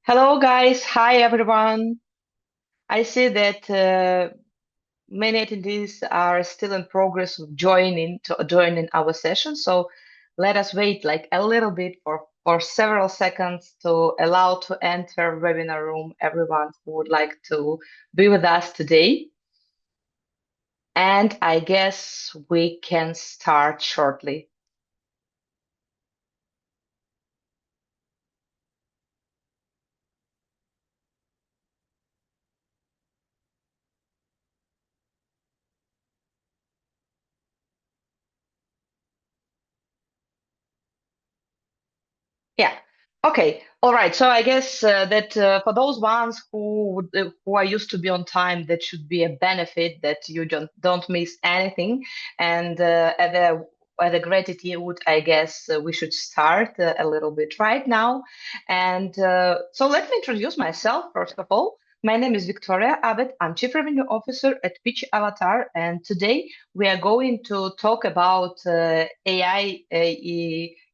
Hello, guys. Hi, everyone. I see that many attendees are still in progress of joining our session. So let us wait like a little bit for several seconds to allow to enter webinar room everyone who would like to be with us today. And I guess we can start shortly. Yeah. Okay. All right. So I guess that for those ones who are used to be on time, that should be a benefit that you don't miss anything. And as a gratitude, I guess we should start a little bit right now. And so let me introduce myself first of all. My name is Victoria Abbott. I'm Chief Revenue Officer at Pitch Avatar, and today we are going to talk about AI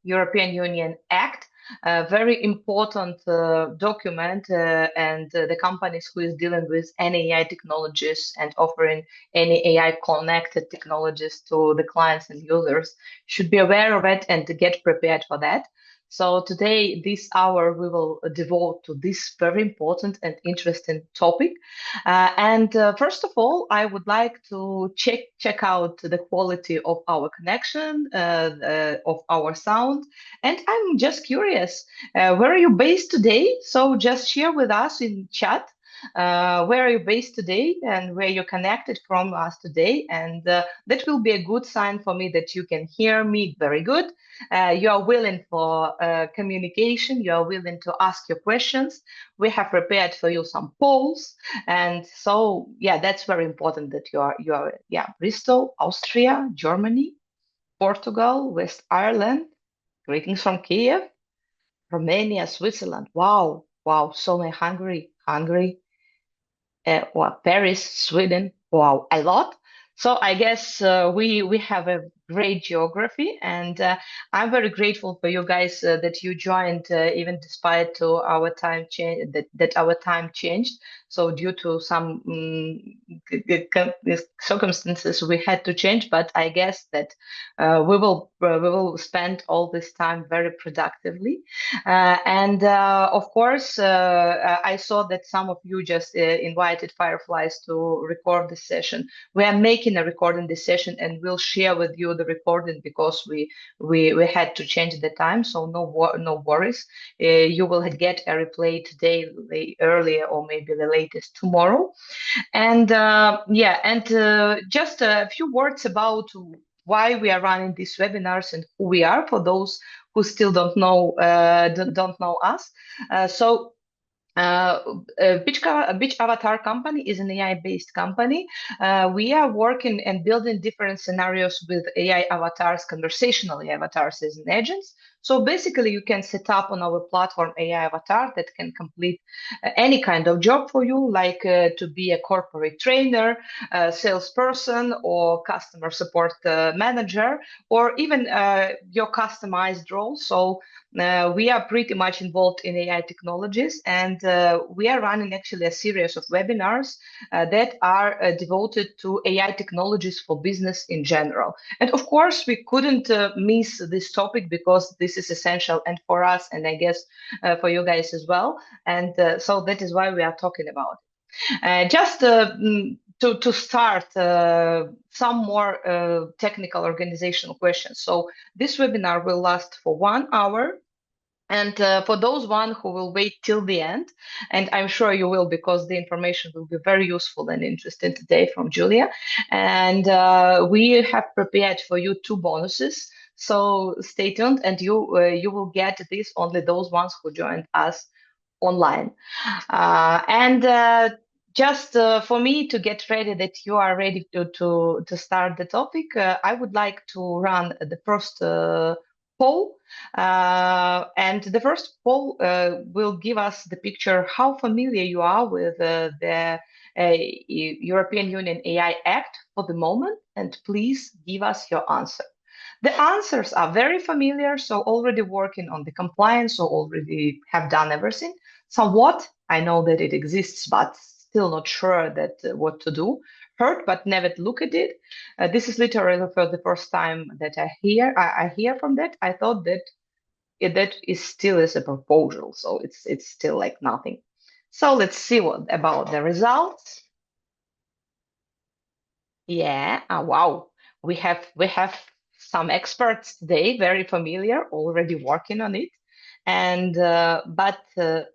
European Union Act, a very important document, and the companies who is dealing with any AI technologies and offering any AI connected technologies to the clients and users should be aware of it and to get prepared for that. So today, this hour, we will devote to this very important and interesting topic. And first of all, I would like to check out the quality of our connection, of our sound, and I'm just curious, where are you based today? So just share with us in chat. Where are you based today and where you're connected from us today? And that will be a good sign for me that you can hear me very good. You are willing for communication. You are willing to ask your questions. We have prepared for you some polls. And so, yeah, that's very important that yeah, Bristol, Austria, Germany, Portugal, West Ireland. Greetings from Kiev, Romania, Switzerland. Wow, wow. So many Hungary, well, Paris, Sweden. Wow, a lot. So I guess we have a great geography, and I'm very grateful for you guys that you joined, even despite to our time change that our time changed. So due to some circumstances, we had to change. But I guess that we will spend all this time very productively. And of course, I saw that some of you just invited Fireflies to record this session. We are making a recording this session, and we'll share with you the recording because we had to change the time. So no worries. You will get a replay today, earlier, or maybe the latest tomorrow. And yeah, and just a few words about why we are running these webinars and who we are for those who still don't know us. So Beach Avatar company is an AI-based company. We are working and building different scenarios with AI avatars, conversational AI avatars as an agents. So basically, you can set up on our platform AI avatar that can complete any kind of job for you, like to be a corporate trainer, salesperson, or customer support manager, or even your customized role. So we are pretty much involved in AI technologies, and we are running actually a series of webinars that are devoted to AI technologies for business in general. And of course, we couldn't miss this topic because this is essential, and for us, and I guess for you guys as well. And so that is why we are talking about it. Just to start, some more technical organizational questions. So this webinar will last for 1 hour. And for those one who will wait till the end, and I'm sure you will because the information will be very useful and interesting today from Julia. And we have prepared for you two bonuses. So stay tuned, and you will get this only those ones who joined us online. And just for me to get ready that you are ready to start the topic, I would like to run the first poll. And the first poll will give us the picture how familiar you are with the European Union AI Act for the moment, and please give us your answer. The answers are very familiar, so already working on the compliance, so already have done everything. Somewhat, I know that it exists, but still not sure that what to do. Heard, but never look at it. This is literally for the first time that I hear from that. I thought that that is still is a proposal, so it's still like nothing. So let's see what about the results. Yeah, wow. We have some experts today, very familiar, already working on it. And but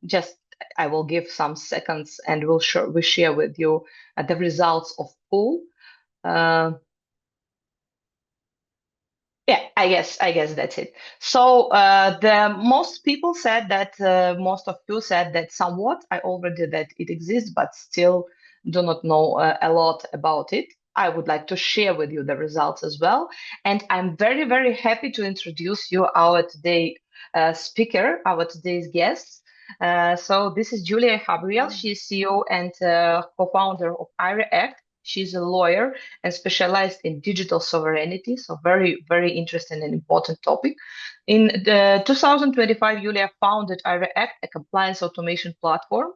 just I will give some seconds and we'll share with you the results of poll. Uh, yeah, I guess that's it. So the most people said that most of you said that somewhat. I already that it exists, but still do not know a lot about it. I would like to share with you the results as well, and I'm very very happy to introduce you our today speaker, our today's guest. So this is Julia Gabriel. She's CEO and co-founder of IREACT. She's a lawyer and specialized in digital sovereignty. So very, very interesting and important topic. In the 2025, Julia founded IREACT, a compliance automation platform.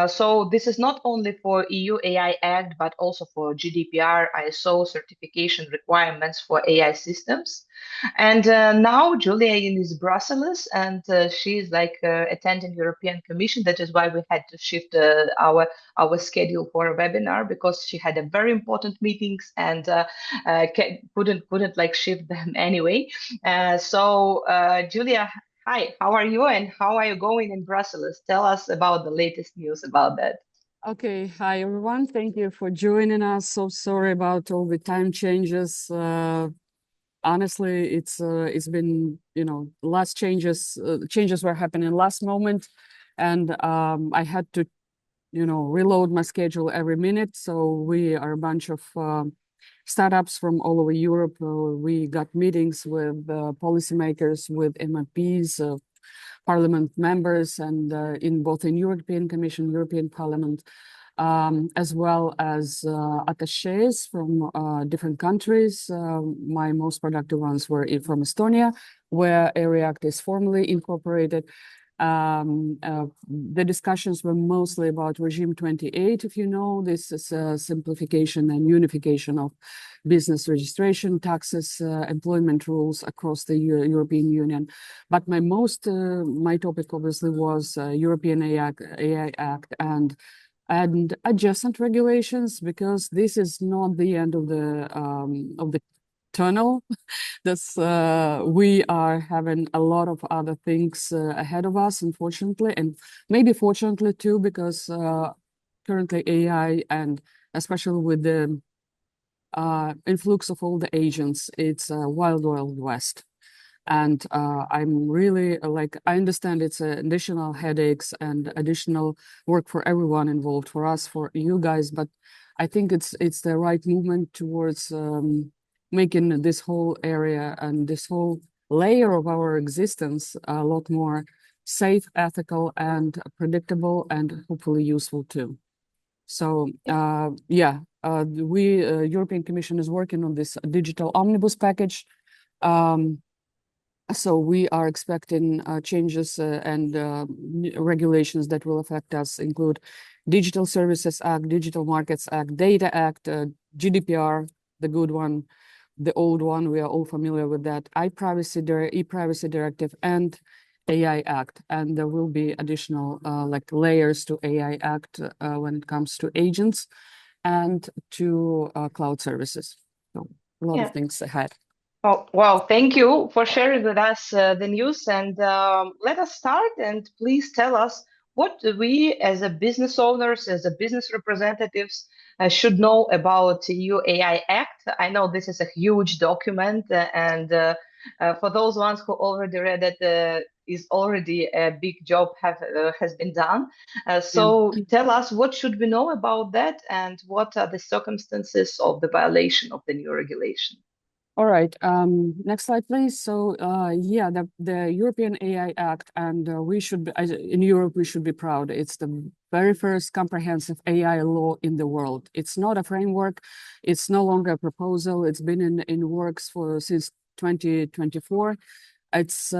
So this is not only for EU AI Act, but also for GDPR, ISO certification requirements for AI systems. And now Julia is Brussels, and she is like attending European Commission. That is why we had to shift our schedule for a webinar because she had a very important meetings and couldn't like shift them anyway. Julia, hi, how are you and how are you going in Brussels? Tell us about the latest news about that. Okay, hi everyone. Thank you for joining us. So sorry about all the time changes. Honestly, it's been, last changes were happening last moment, and I had to, reload my schedule every minute. So we are a bunch of startups from all over Europe. We got meetings with policymakers, with MPs, parliament members, and in European Commission, European Parliament, as well as attaches from different countries. My most productive ones were from Estonia, where IREACT is formally incorporated. The discussions were mostly about Regime 28, if you know. This is a simplification and unification of business registration, taxes, employment rules across the European Union. But my topic obviously was European AI Act and adjacent regulations, because this is not the end of the tunnel. We are having a lot of other things ahead of us, unfortunately, and maybe fortunately too, because currently AI, and especially with the influx of all the agents, it's a wild west. And I'm really I understand it's additional headaches and additional work for everyone involved, for us, for you guys, but I think it's the right movement towards making this whole area and this whole layer of our existence a lot more safe, ethical, and predictable, and hopefully useful too. So European Commission is working on this digital omnibus package. So we are expecting changes and regulations that will affect us, include Digital Services Act, Digital Markets Act, Data Act, GDPR, the good one, the old one, we are all familiar with that, e-privacy directive, and AI Act. And there will be additional layers to AI Act when it comes to agents and to cloud services. So a lot of things ahead. Oh, well, thank you for sharing with us the news. And let us start. And please tell us what we, as a business owners, as a business representatives, should know about EU AI Act. I know this is a huge document, and for those ones who already read it, is already a big job has been done. So tell us what should we know about that, and what are the circumstances of the violation of the new regulation. All right. Next slide, please. So, the European AI Act, and we should be, in Europe, we should be proud. It's the very first comprehensive AI law in the world. It's not a framework. It's no longer a proposal. It's been in works since 2024. It's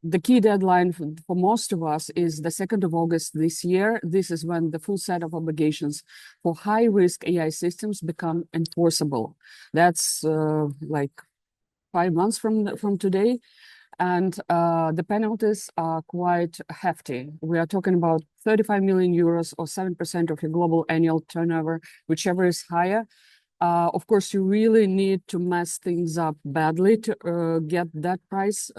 the key deadline for most of us is the 2nd of August this year. This is when the full set of obligations for high-risk AI systems become enforceable. That's like 5 months from today. And the penalties are quite hefty. We are talking about 35 million euros or 7% of your global annual turnover, whichever is higher. Of course, you really need to mess things up badly to get that price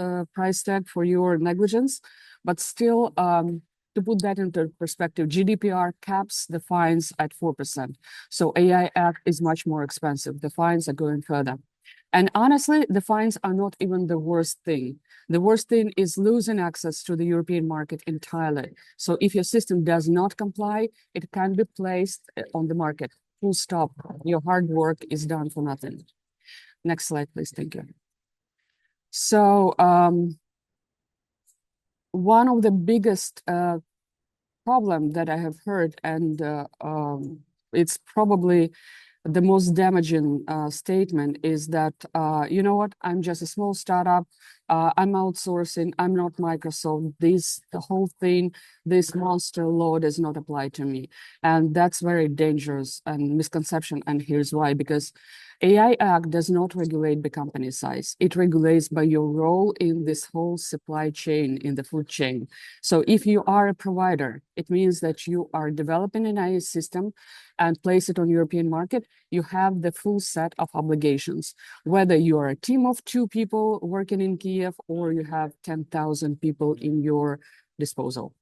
tag for your negligence. But still, to put that into perspective, GDPR caps the fines at 4%. So AI Act is much more expensive. The fines are going further. And honestly, the fines are not even the worst thing. The worst thing is losing access to the European market entirely. So if your system does not comply, it can be placed on the market. Full stop. Your hard work is done for nothing. Next slide, please. Thank you. So one of the biggest problem that I have heard, and it's probably the most damaging statement, is that, you know what, I'm just a small startup, I'm outsourcing, I'm not Microsoft, the whole thing, this monster law does not apply to me. And that's very dangerous and misconception, and here's why. Because AI Act does not regulate the company size. It regulates by your role in this whole supply chain, in the food chain. So if you are a provider, it means that you are developing an AI system and place it on European market, you have the full set of obligations, whether you are a team of 2 people working in Kiev or you have 10,000 people in your disposal.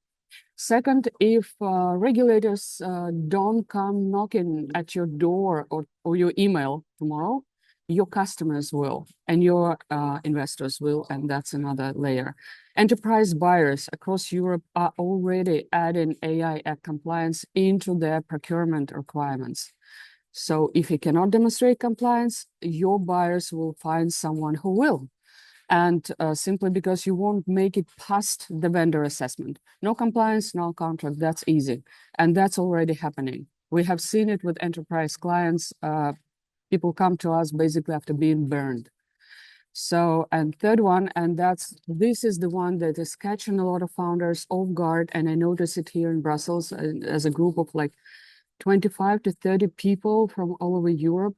Second, if regulators don't come knocking at your door or your email tomorrow, your customers will, and your investors will, and that's another layer. Enterprise buyers across Europe are already adding AI Act compliance into their procurement requirements. So if you cannot demonstrate compliance, your buyers will find someone who will. And simply because you won't make it past the vendor assessment. No compliance, no contract, that's easy. And that's already happening. We have seen it with enterprise clients. People come to us basically after being burned. So, and third one, and this is the one that is catching a lot of founders off guard. And I notice it here in Brussels as a group of like 25 to 30 people from all over Europe.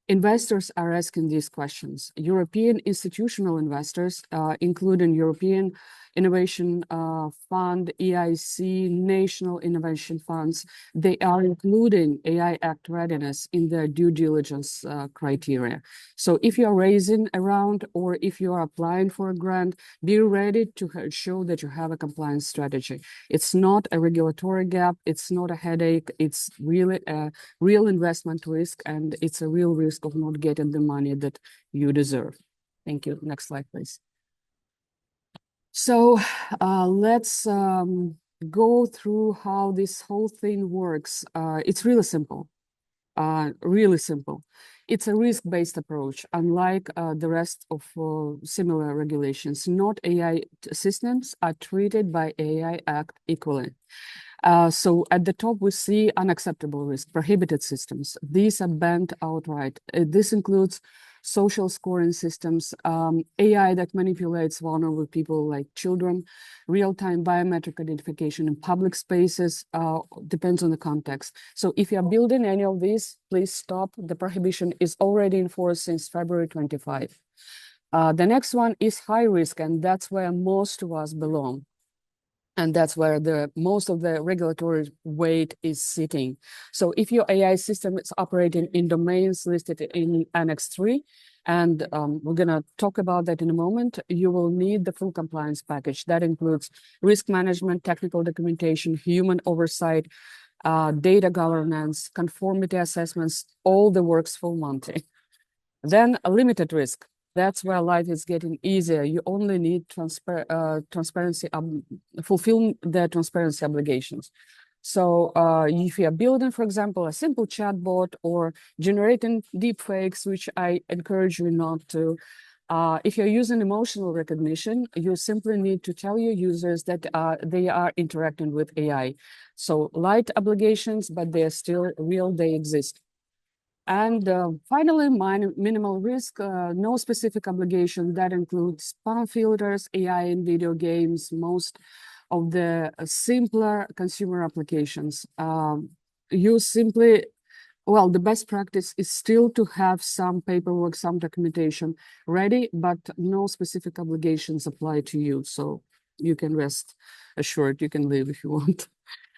Investors are asking these questions. European institutional investors, including European Innovation Fund, EIC, National Innovation Funds, they are including AI Act readiness in their due diligence criteria. So if you're raising a round or if you are applying for a grant, be ready to show that you have a compliance strategy. It's not a regulatory gap, it's not a headache, it's really a real investment risk, and it's a real risk of not getting the money that you deserve. Thank you. Next slide, please. So let's go through how this whole thing works. It's really simple, really simple. It's a risk-based approach, unlike the rest of similar regulations. Not AI systems are treated by AI Act equally. So at the top, we see unacceptable risk, prohibited systems. These are banned outright. This includes social scoring systems, AI that manipulates vulnerable people like children, real-time biometric identification in public spaces, depends on the context. So if you're building any of these, please stop. The prohibition is already in force since February 25. The next one is high risk, and that's where most of us belong. And that's where most of the regulatory weight is sitting. So if your AI system is operating in domains listed in Annex 3, and we're going to talk about that in a moment, you will need the full compliance package. That includes risk management, technical documentation, human oversight, data governance, conformity assessments, all the works full Monty. Then a limited risk. That's where life is getting easier. You only need transparency, fulfill the transparency obligations. So if you're building, for example, a simple chatbot or generating deepfakes, which I encourage you not to, if you're using emotional recognition, you simply need to tell your users that they are interacting with AI. So light obligations, but they're still real, they exist. And finally, minimal risk, no specific obligation. That includes spam filters, AI in video games, most of the simpler consumer applications. You simply, well, the best practice is still to have some paperwork, some documentation ready, but no specific obligations apply to you. So you can rest assured, you can leave if you want.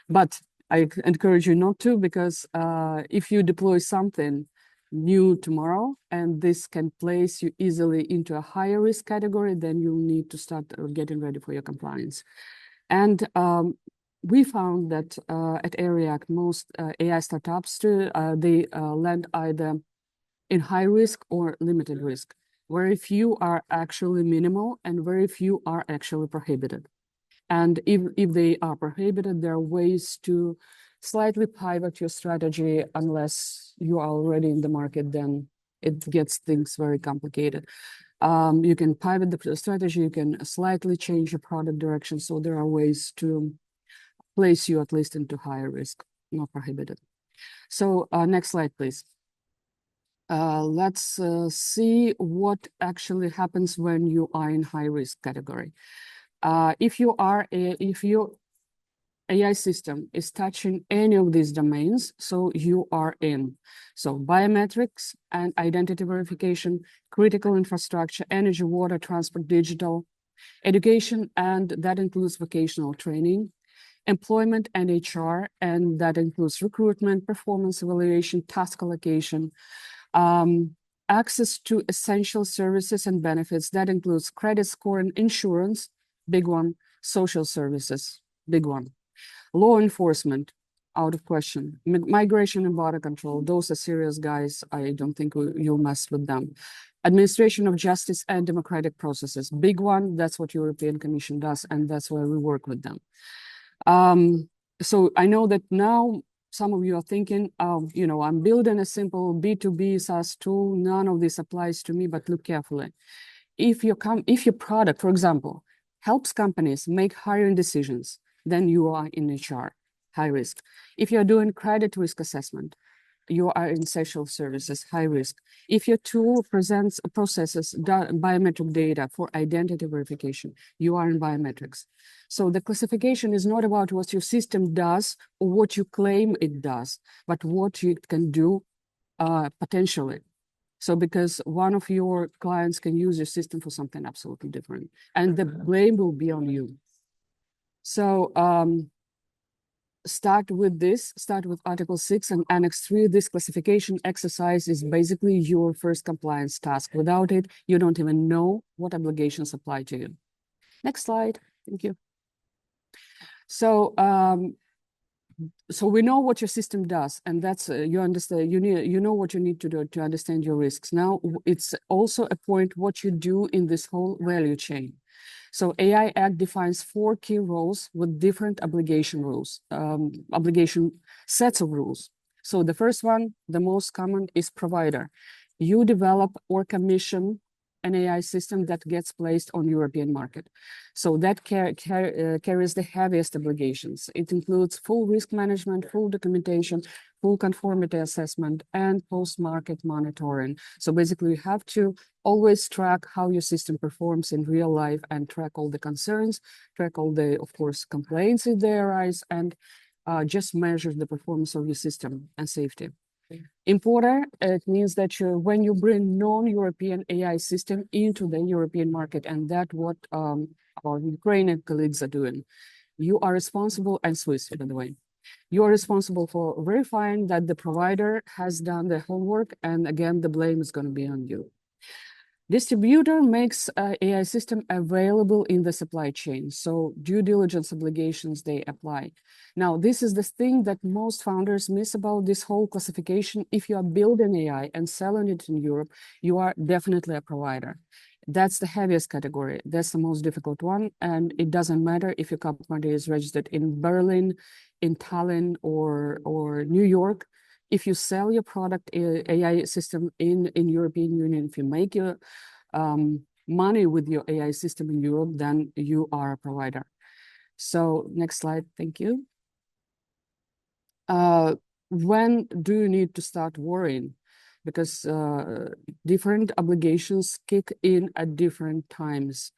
But I encourage you not to, because if you deploy something new tomorrow and this can place you easily into a higher risk category, then you need to start getting ready for your compliance. And we found that at Ariac, most AI startups, they land either in high risk or limited risk. Very few are actually minimal and very few are actually prohibited. And if they are prohibited, there are ways to slightly pivot your strategy. Unless you are already in the market, then it gets things very complicated. You can pivot the strategy, you can slightly change your product direction. So there are ways to place you at least into higher risk, not prohibited. So next slide, please. Let's see what actually happens when you are in high risk category. If your AI system is touching any of these domains, so you are in. So biometrics and identity verification, critical infrastructure, energy, water, transport, digital, education, and that includes vocational training, employment and HR, and that includes recruitment, performance evaluation, task allocation, access to essential services and benefits. That includes credit score and insurance, big one, social services, big one. Law enforcement, out of question. Migration and border control, those are serious guys. I don't think you'll mess with them. Administration of justice and democratic processes, big one. That's what European Commission does, and that's why we work with them. So I know that now some of you are thinking, you know, I'm building a simple B2B SaaS tool. None of this applies to me, but look carefully. If your product, for example, helps companies make hiring decisions, then you are in HR, high risk. If you're doing credit risk assessment, you are in social services, high risk. If your tool processes biometric data for identity verification, you are in biometrics. So the classification is not about what your system does or what you claim it does, but what you can do potentially. So because one of your clients can use your system for something absolutely different, and the blame will be on you. So start with Article 6 and Annex 3. This classification exercise is basically your first compliance task. Without it, you don't even know what obligations apply to you. Next slide. Thank you. So so we know what your system does, and that's you understand. You know what you need to do to understand your risks. Now it's also a point what you do in this whole value chain. So AI Act defines 4 key roles with different obligation sets of rules. So the first one, the most common, is provider. You develop or commission an AI system that gets placed on European market. So that carries the heaviest obligations. It includes full risk management, full documentation, full conformity assessment, and post-market monitoring. So basically, you have to always track how your system performs in real life and track all the concerns, track all the, of course, complaints if they arise, and just measure the performance of your system and safety. Importer, it means that when you bring non-European AI system into the European market, and that's what our Ukrainian colleagues are doing. You are responsible, and Swiss, by the way. You are responsible for verifying that the provider has done the homework, and again, the blame is going to be on you. Distributor makes AI system available in the supply chain. So due diligence obligations, they apply. Now, this is the thing that most founders miss about this whole classification. If you are building AI and selling it in Europe, you are definitely a provider. That's the heaviest category. That's the most difficult one. And it doesn't matter if your company is registered in Berlin, in Tallinn, or New York. If you sell your product AI system in European Union, if you make your money with your AI system in Europe, then you are a provider. So next slide, thank you. When do you need to start worrying? because different obligations kick in at different times.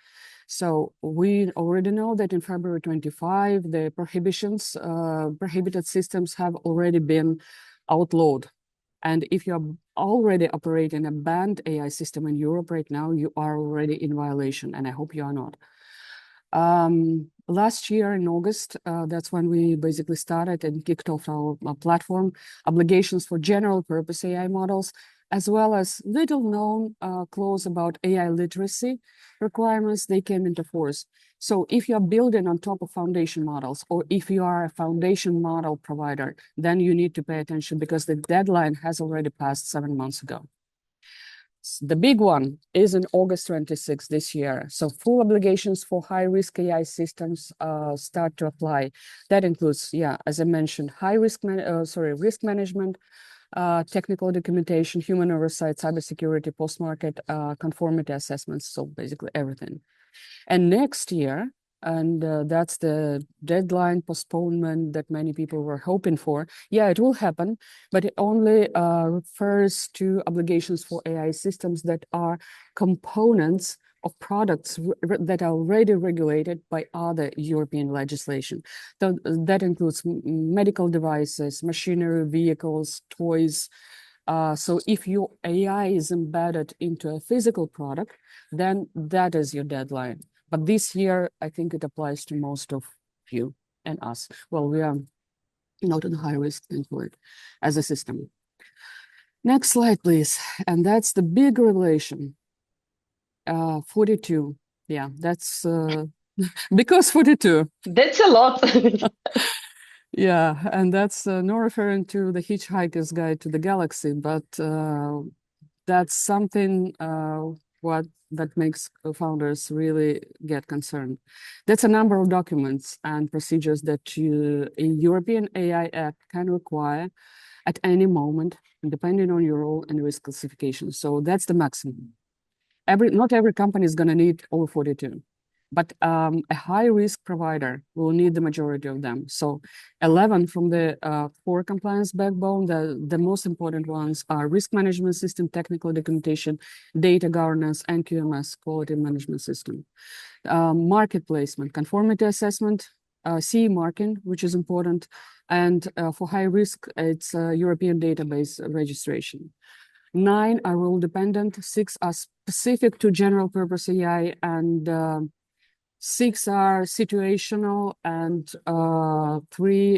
So we already know that in February 25, the prohibited systems have already been outlawed. And if you're already operating a banned AI system in Europe right now, you are already in violation, and I hope you are not. Last year in August, that's when we basically started and kicked off our platform obligations for general purpose AI models, as well as little known clause about AI literacy requirements. They came into force. So if you're building on top of foundation models, or if you are a foundation model provider, then you need to pay attention because the deadline has already passed 7 months ago. The big one is in August 26 this year. So full obligations for high-risk AI systems start to apply. That includes, yeah, as I mentioned, risk management, technical documentation, human oversight, cybersecurity, post-market conformity assessments. So basically everything. And next year, and that's the deadline postponement that many people were hoping for. Yeah, it will happen, but it only refers to obligations for AI systems that are components of products that are already regulated by other European legislation. So that includes medical devices, machinery, vehicles, toys. So if your AI is embedded into a physical product, then that is your deadline. But this year, I think it applies to most of you and us. Well, we are not in high risk for it as a system. Next slide, please. And that's the big revelation. 42. Yeah, that's because 42. That's a lot. Yeah, and that's not referring to the Hitchhiker's Guide to the Galaxy, but that's something that makes founders really get concerned. That's a number of documents and procedures that a European AI Act can require at any moment, depending on your role and risk classification. So that's the maximum. Not every company is going to need all 42, but a high-risk provider will need the majority of them. So 11 from the core compliance backbone, the most important ones are risk management system, technical documentation, data governance, and QMS, quality management system. Market placement, conformity assessment, CE marking, which is important, and for high risk, it's European database registration. 9 are rule dependent, 6 are specific to general purpose AI, and 6 are situational, and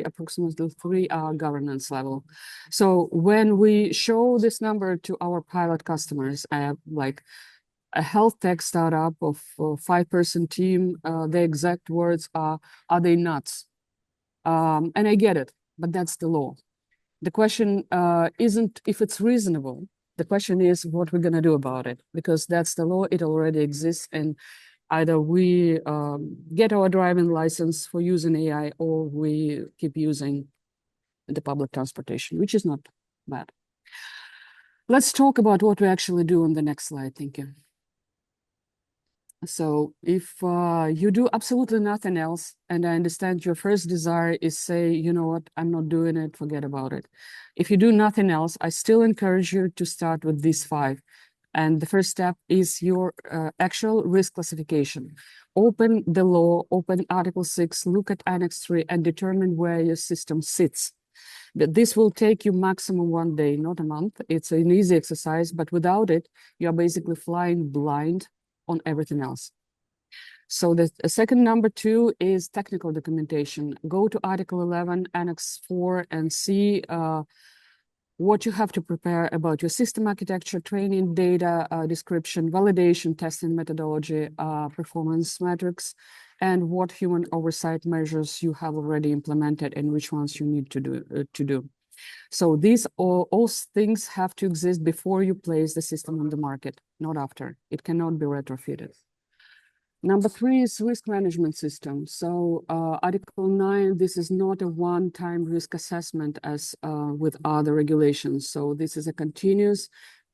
approximately 3 are governance level. So when we show this number to our pilot customers, like a health tech startup of a 5-person team, the exact words are they nuts? And I get it, but that's the law. The question isn't if it's reasonable. The question is what we're going to do about it, because that's the law. It already exists, and either we get our driving license for using AI, or we keep using the public transportation, which is not bad. Let's talk about what we actually do on the next slide. Thank you. So if you do absolutely nothing else, and I understand your first desire is say, you know what, I'm not doing it, forget about it. If you do nothing else, I still encourage you to start with these 5. And the first step is your actual risk classification. Open the law, open Article 6, look at Annex 3, and determine where your system sits. This will take you maximum 1 day, not a month. It's an easy exercise, but without it, you're basically flying blind on everything else. So the second number 2 is technical documentation. Go to Article 11, Annex 4, and see what you have to prepare about your system architecture, training, data, description, validation, testing methodology, performance metrics, and what human oversight measures you have already implemented and which ones you need to do. So these all things have to exist before you place the system on the market, not after. It cannot be retrofitted. Number 3 is risk management system. So Article 9, this is not a one-time risk assessment as with other regulations. So this is a continuous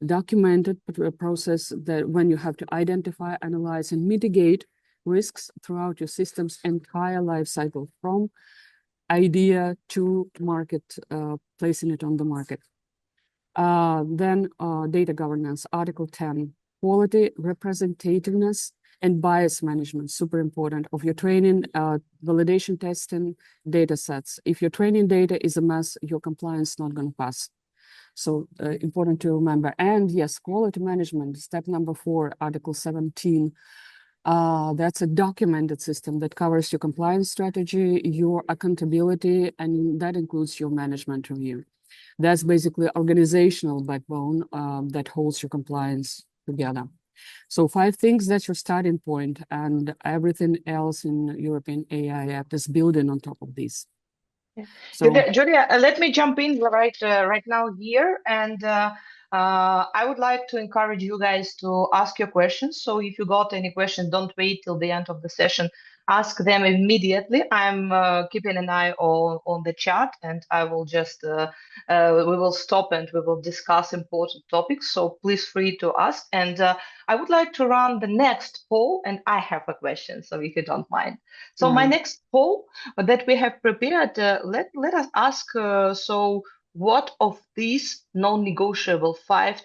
documented process that when you have to identify, analyze, and mitigate risks throughout your system's entire life cycle, from idea to market, placing it on the market. Then data governance, Article 10, quality, representativeness, and bias management, super important, of your training, validation testing, data sets. If your training data is a mess, your compliance is not going to pass. So important to remember. And yes, quality management, step number 4, Article 17. That's a documented system that covers your compliance strategy, your accountability, and that includes your management review. That's basically organizational backbone that holds your compliance together. So 5 things, that's your starting point, and everything else in European AI Act is building on top of this. Yeah. So Julia, let me jump in right now here, and I would like to encourage you guys to ask your questions. So if you got any questions, don't wait till the end of the session. Ask them immediately. I'm keeping an eye on the chat, and I will just we will stop and we will discuss important topics. So please free to ask. And I would like to run the next poll, and I have a question. So if you don't mind, so my next poll that we have prepared, let us ask, so what of these non-negotiable 5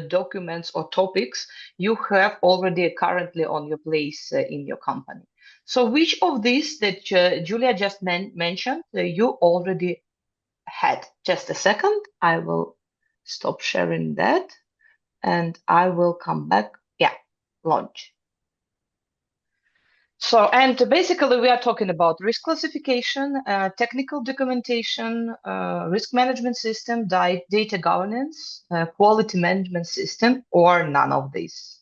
documents or topics you have already currently on your place in your company? So which of these that Julia just mentioned you already had? Just a second, I will stop sharing that and I will come back. Yeah, launch. So, and basically we are talking about risk classification, technical documentation, risk management system, data governance, quality management system, or none of these.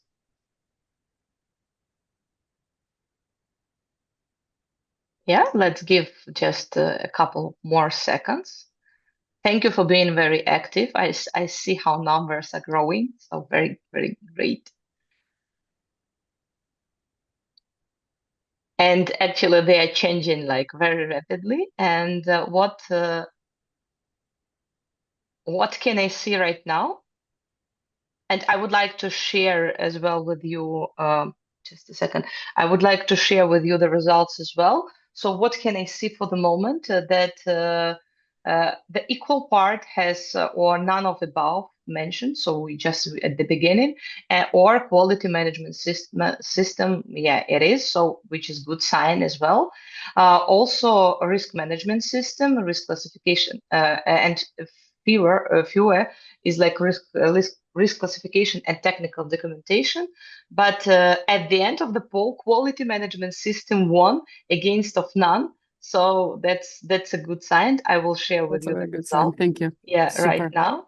Yeah, let's give just a couple more seconds. Thank you for being very active. I see how numbers are growing, so very, very great. And actually they are changing like very rapidly. And what can I see right now? And I would like to share as well with you, just a second, I would like to share with you the results as well. So what can I see for the moment? That the equal part has or none of above mentioned. So we just at the beginning, or quality management system. Yeah, it is. So which is good sign as well. Also a risk management system, risk classification, and fewer is like risk classification and technical documentation. But at the end of the poll, quality management system won against of none. So that's a good sign. I will share with you the result. Thank you. Yeah, Super. right now.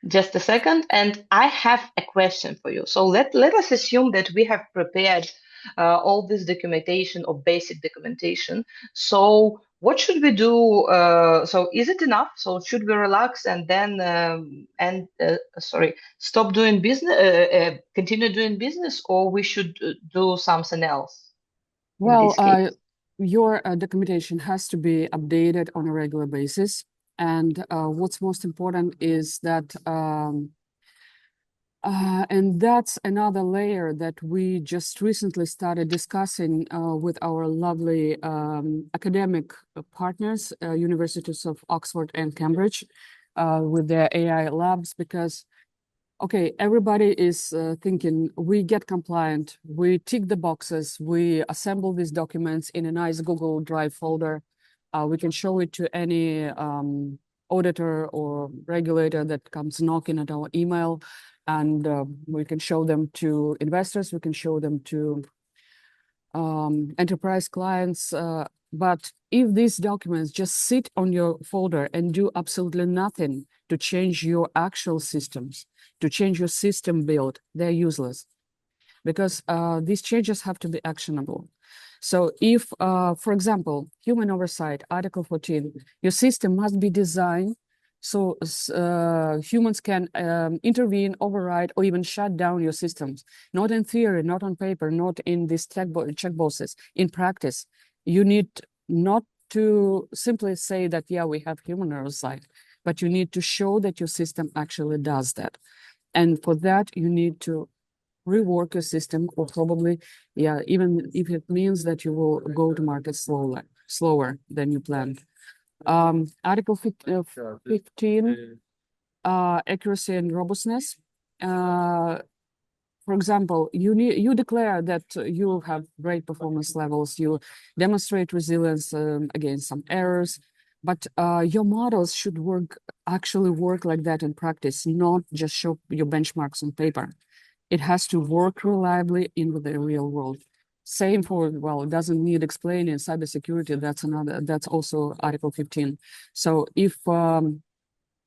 Just a second. And I have a question for you. So let us assume that we have prepared all this documentation or basic documentation. So what should we do? So is it enough? So should we relax and then stop doing business, continue doing business, or we should do something else? Well, your documentation has to be updated on a regular basis. And what's most important is that, and that's another layer that we just recently started discussing with our lovely academic partners, universities of Oxford and Cambridge, with their AI labs, because okay, everybody is thinking we get compliant, we tick the boxes, we assemble these documents in a nice Google Drive folder. We can show it to any auditor or regulator that comes knocking at our email, and we can show them to investors, we can show them to enterprise clients. But if these documents just sit on your folder and do absolutely nothing to change your actual systems, to change your system build, they're useless, because these changes have to be actionable. So if, for example, human oversight, Article 14, your system must be designed so humans can intervene, override, or even shut down your systems. Not in theory, not on paper, not in these check boxes. In practice, you need not to simply say that, yeah, we have human oversight, but you need to show that your system actually does that. And for that, you need to rework your system, or probably, yeah, even if it means that you will go to market slower than you planned. Article 15, accuracy and robustness. For example, you declare that you have great performance levels, you demonstrate resilience against some errors, but your models should actually work like that in practice, not just show your benchmarks on paper. It has to work reliably in the real world. Same for, well, it doesn't need explaining cybersecurity. That's also Article 15. So if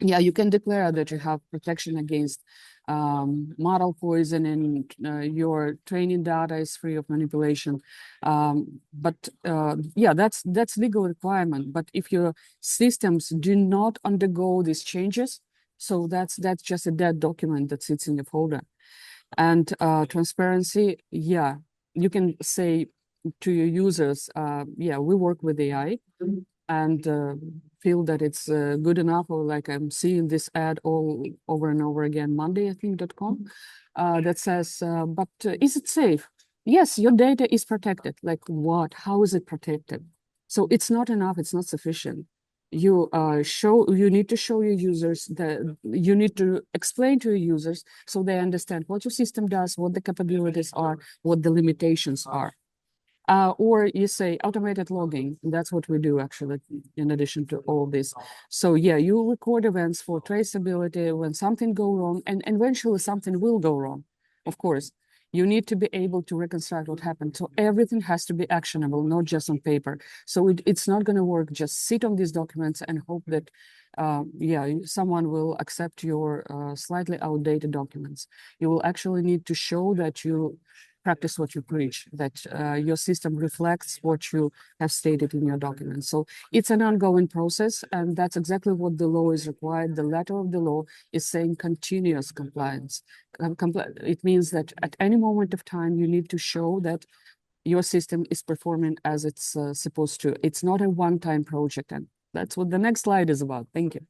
yeah, you can declare that you have protection against model poisoning, your training data is free of manipulation. But yeah, that's legal requirement. But if your systems do not undergo these changes, so that's just a dead document that sits in the folder. And transparency, yeah, you can say to your users, yeah, we work with AI and feel that it's good enough, or like I'm seeing this ad all over and over again, Monday, I think.com, that says, but is it safe? Yes, your data is protected. Like what? How is it protected? So it's not enough, it's not sufficient. You need to show your users that you need to explain to your users so they understand what your system does, what the capabilities are, what the limitations are. Or you say automated logging. That's what we do actually, in addition to all this. So yeah, you record events for traceability when something go wrong, and eventually something will go wrong, of course. You need to be able to reconstruct what happened. So everything has to be actionable, not just on paper. So it's not going to work. Just sit on these documents and hope that, yeah, someone will accept your slightly outdated documents. You will actually need to show that you practice what you preach, that your system reflects what you have stated in your document. So it's an ongoing process, and that's exactly what the law is required. The letter of the law is saying continuous compliance. It means that at any moment of time, you need to show that your system is performing as it's supposed to. It's not a one-time project, and that's what the next slide is about. Thank you.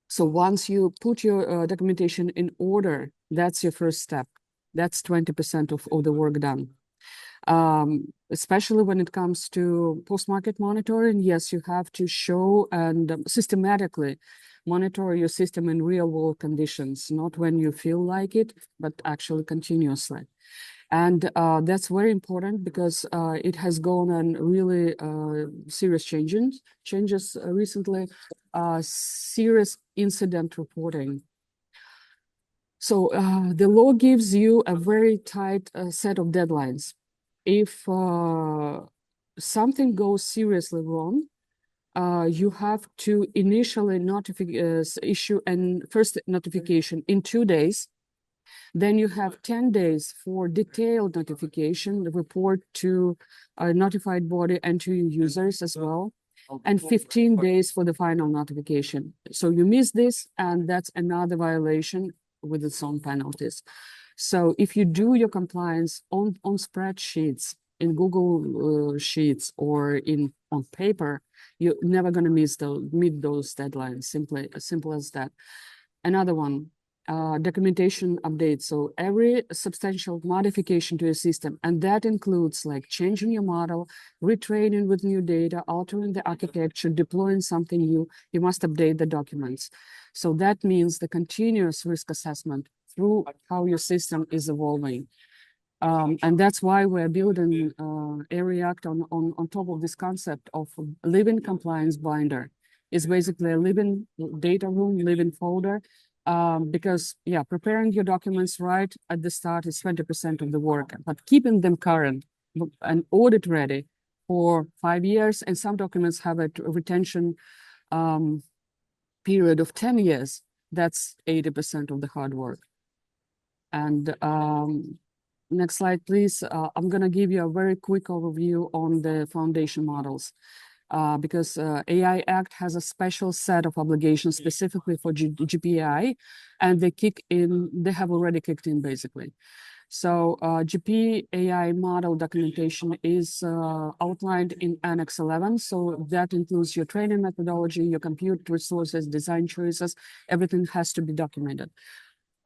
So once you put your documentation in order, that's your first step. That's 20% of the work done. Especially when it comes to post-market monitoring, yes, you have to show and systematically monitor your system in real-world conditions, not when you feel like it, but actually continuously. And that's very important because it has gone on really serious changes recently, serious incident reporting. So the law gives you a very tight set of deadlines. If something goes seriously wrong, you have to initially issue a first notification in 2 days. Then you have 10 days for detailed notification, the report to a notified body and to your users as well, and 15 days for the final notification. So you miss this, and that's another violation with its own penalties. So if you do your compliance on spreadsheets, in Google Sheets, or on paper, you're never going to meet those deadlines. Simple as that. Another one, documentation updates. So every substantial modification to your system, and that includes like changing your model, retraining with new data, altering the architecture, deploying something new, you must update the documents. So that means the continuous risk assessment through how your system is evolving. And that's why we're building AREACT on top of this concept of living compliance binder. It's basically a living data room, living folder, because yeah, preparing your documents right at the start is 20% of the work, but keeping them current and audit ready for 5 years, and some documents have a retention period of 10 years. That's 80% of the hard work. And next slide, please. I'm going to give you a very quick overview on the foundation models. Because AI Act has a special set of obligations specifically for GPAI, and they have already kicked in basically. So GPAI model documentation is outlined in Annex 11. So that includes your training methodology, your compute resources, design choices, everything has to be documented.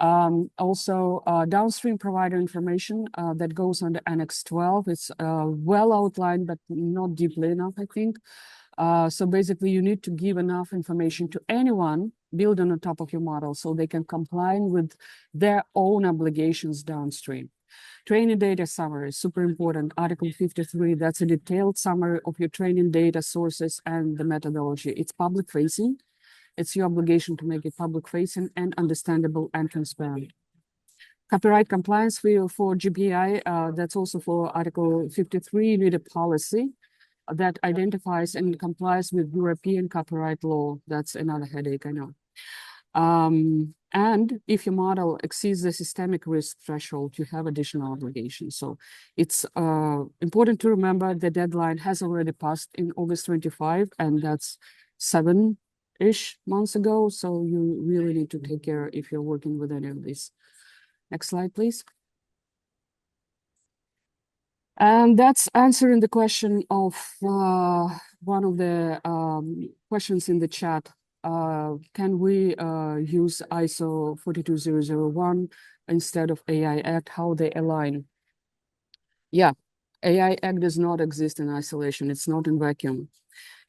Also, downstream provider information that goes under Annex 12. It's well outlined, but not deeply enough, I think. So basically, you need to give enough information to anyone build on top of your model so they can comply with their own obligations downstream. Training data summary is super important. Article 53, that's a detailed summary of your training data sources and the methodology. It's public facing. It's your obligation to make it public facing and understandable and transparent. Copyright compliance for GPI, that's also for Article 53, you need a policy that identifies and complies with European copyright law. That's another headache, I know. And if your model exceeds the systemic risk threshold, you have additional obligations. So it's important to remember the deadline has already passed in August 25, and that's 7-ish months ago. So you really need to take care if you're working with any of these. Next slide, please. And that's answering the question of one of the questions in the chat. Can we use ISO 42001 instead of AI Act? How they align? Yeah, AI Act does not exist in isolation. It's not in vacuum.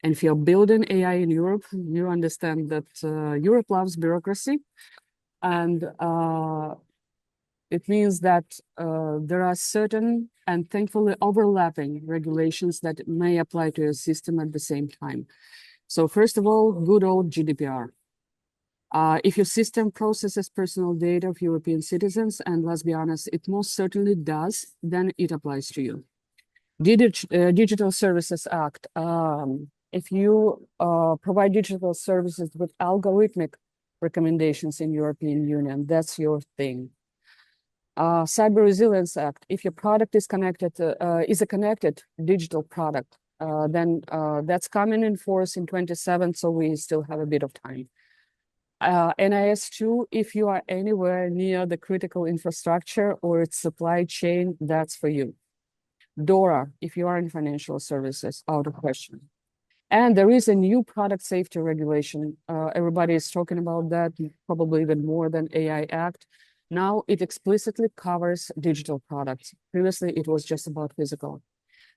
And if you're building AI in Europe, you understand that Europe loves bureaucracy. And it means that there are certain and thankfully overlapping regulations that may apply to a system at the same time. So first of all, good old GDPR. If your system processes personal data of European citizens, and let's be honest, it most certainly does, then it applies to you. Digital Services Act. If you provide digital services with algorithmic recommendations in European Union, that's your thing. Cyber Resilience Act. If your product is connected, is a connected digital product, then that's coming in force in 27, so we still have a bit of time. NIS2, if you are anywhere near the critical infrastructure or its supply chain, that's for you. DORA, if you are in financial services, out of question. And there is a new product safety regulation. Everybody is talking about that, probably even more than AI Act. Now it explicitly covers digital products. Previously, it was just about physical.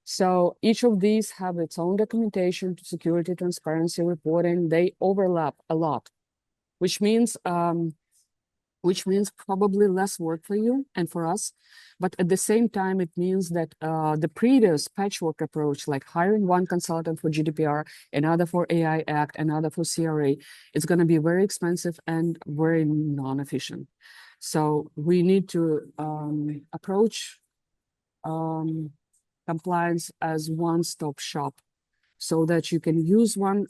So each of these have its own documentation to security, transparency, reporting. They overlap a lot, which means probably less work for you and for us. But at the same time, it means that the previous patchwork approach, like hiring one consultant for GDPR, another for AI Act, another for CRA, it's going to be very expensive and very non-efficient. So we need to approach compliance as one-stop shop so that you can use one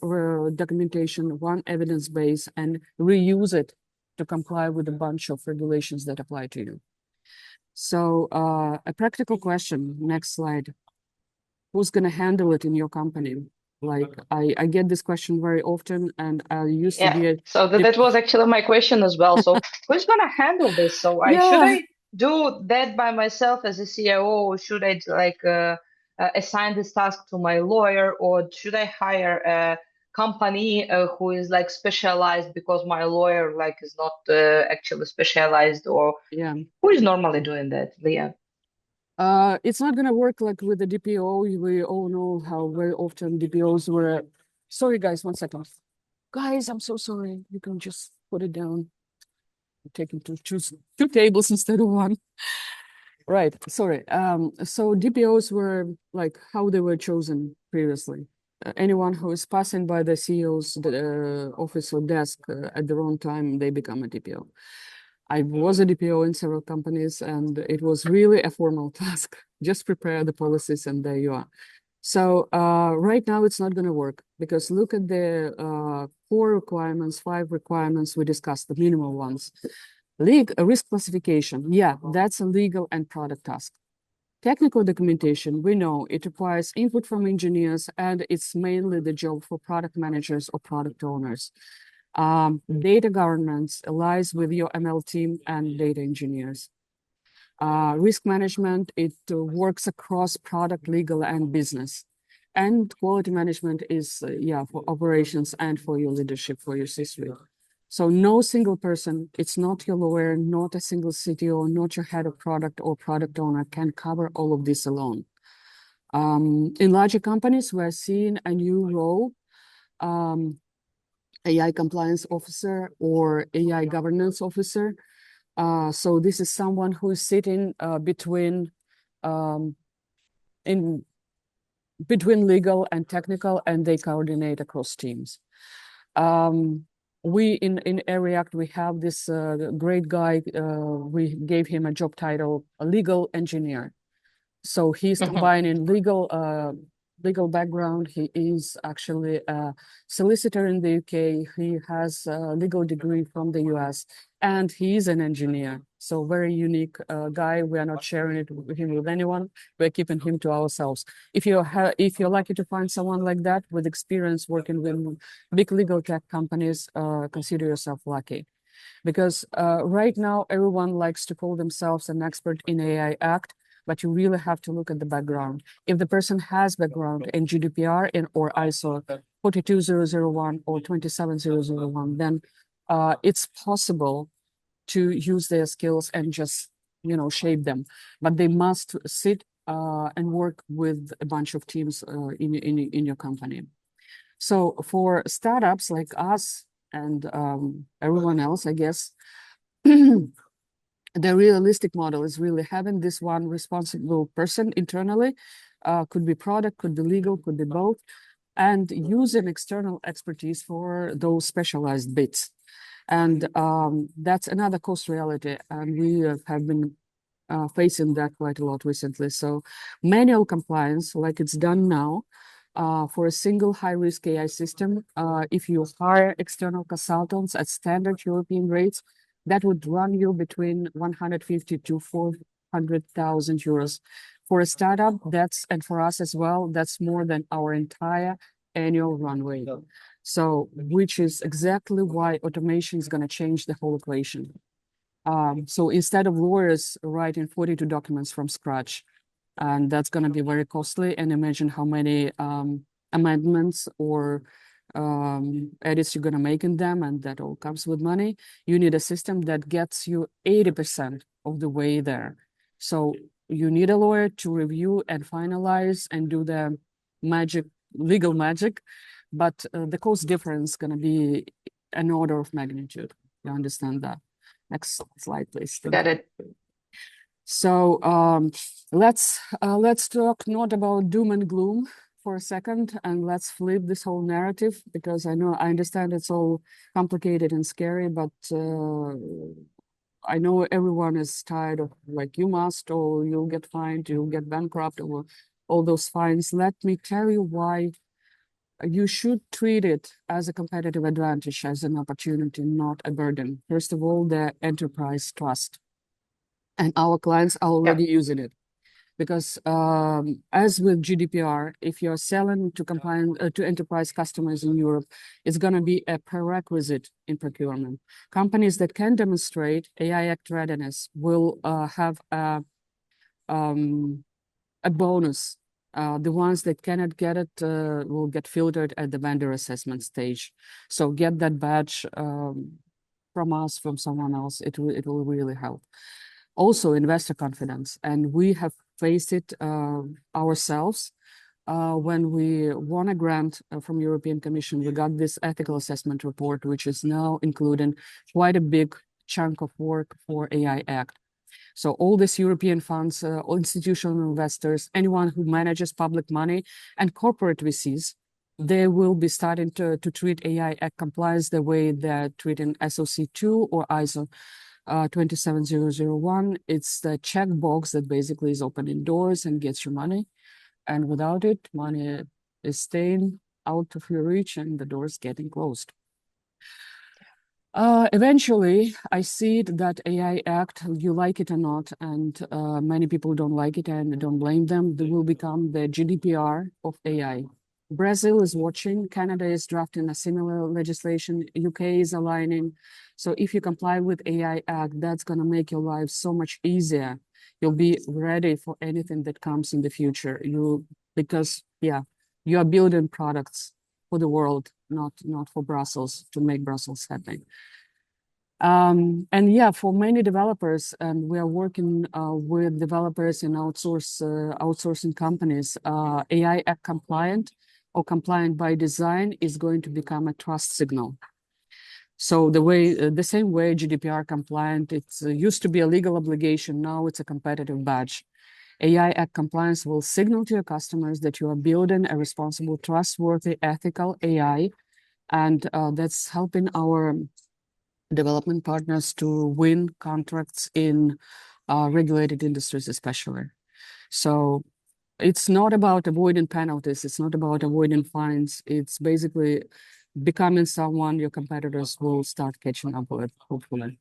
documentation, one evidence base, and reuse it to comply with a bunch of regulations that apply to you. So a practical question, next slide. Who's going to handle it in your company? Like I get this question very often, and I used to be so that was actually my question as well. So who's going to handle this? So should I do that by myself as a CIO, or should I like assign this task to my lawyer, or should I hire a company who is like specialized because my lawyer like is not actually specialized, or who is normally doing that, Leah? It's not going to work like with the DPO. We all know how very often DPOs were. Sorry, guys, 1 second. Guys, I'm so sorry. You can just put it down. I'm taking two tables instead of one. Right. Sorry. So DPOs were like how they were chosen previously. Anyone who is passing by the CEO's office or desk at the wrong time, they become a DPO. I was a DPO in several companies, and it was really a formal task. Just prepare the policies, and there you are. So right now, it's not going to work because look at the 4 requirements, 5 requirements we discussed, the minimal ones. Risk classification, yeah, that's a legal and product task. Technical documentation, we know it requires input from engineers, and it's mainly the job for product managers or product owners. Data governance lies with your ML team and data engineers. Risk management, it works across product, legal, and business. And quality management is, for operations and for your leadership, for your C-suite. So no single person, it's not your lawyer, not a single CTO, not your head of product or product owner can cover all of this alone. In larger companies, we're seeing a new role, AI compliance officer or AI governance officer. So this is someone who is sitting between legal and technical, and they coordinate across teams. We in React, we have this great guy. We gave him a job title, a legal engineer. So he's combining legal background. He is actually a solicitor in the UK. He has a legal degree from the US, and he is an engineer. So very unique guy. We are not sharing it with him with anyone. We're keeping him to ourselves. If you're lucky to find someone like that with experience working with big legal tech companies, consider yourself lucky. Because right now, everyone likes to call themselves an expert in AI Act, but you really have to look at the background. If the person has background in GDPR or ISO 42001 or 27001, then it's possible to use their skills and just, shape them. But they must sit and work with a bunch of teams in your company. So for startups like us and everyone else, I guess, the realistic model is really having this one responsible person internally, could be product, could be legal, could be both, and using external expertise for those specialized bits. And that's another cost reality. And we have been facing that quite a lot recently. So manual compliance, like it's done now, for a single high-risk AI system, if you hire external consultants at standard European rates, that would run you between 150 to 400,000 euros. For a startup, and for us as well, that's more than our entire annual runway. So, which is exactly why automation is going to change the whole equation. So instead of lawyers writing 42 documents from scratch, and that's going to be very costly, and imagine how many amendments or edits you're going to make in them, and that all comes with money. You need a system that gets you 80% of the way there. So you need a lawyer to review and finalize and do the legal magic, but the cost difference is going to be an order of magnitude. You understand that? Next slide, please. Got it. So let's talk not about doom and gloom for a second, and let's flip this whole narrative, because I understand it's all complicated and scary, but I know everyone is tired of like, you must, or you'll get fined, you'll get bankrupt, or all those fines. Let me tell you why you should treat it as a competitive advantage, as an opportunity, not a burden. First of all, the enterprise trust. And our clients are already using it. Because as with GDPR, if you're selling to enterprise customers in Europe, it's going to be a prerequisite in procurement. Companies that can demonstrate AI Act readiness will have a bonus. The ones that cannot get it will get filtered at the vendor assessment stage. So get that badge from us, from someone else. It will really help. Also, investor confidence, and we have faced it ourselves. When we won a grant from European Commission, we got this ethical assessment report, which is now including quite a big chunk of work for AI Act. So all these European funds, institutional investors, anyone who manages public money, and corporate VCs, they will be starting to treat AI Act compliance the way they're treating SOC 2 or ISO 27001. It's the checkbox that basically is opening doors and gets you money. And without it, money is staying out of your reach and the doors getting closed. Eventually, I see that AI Act, you like it or not, and many people don't like it and don't blame them, they will become the GDPR of AI. Brazil is watching, Canada is drafting a similar legislation, UK is aligning. So if you comply with AI Act, that's going to make your life so much easier. You'll be ready for anything that comes in the future. Because you are building products for the world, not for Brussels, to make Brussels happy. And yeah, for many developers, and we are working with developers in outsourcing companies, AI Act compliant or compliant by design is going to become a trust signal. So the same way GDPR compliant, it's used to be a legal obligation. Now it's a competitive badge. AI Act compliance will signal to your customers that you are building a responsible, trustworthy, ethical AI, and that's helping our development partners to win contracts in regulated industries, especially. So it's not about avoiding penalties. It's not about avoiding fines. It's basically becoming someone your competitors will start catching up with, hopefully.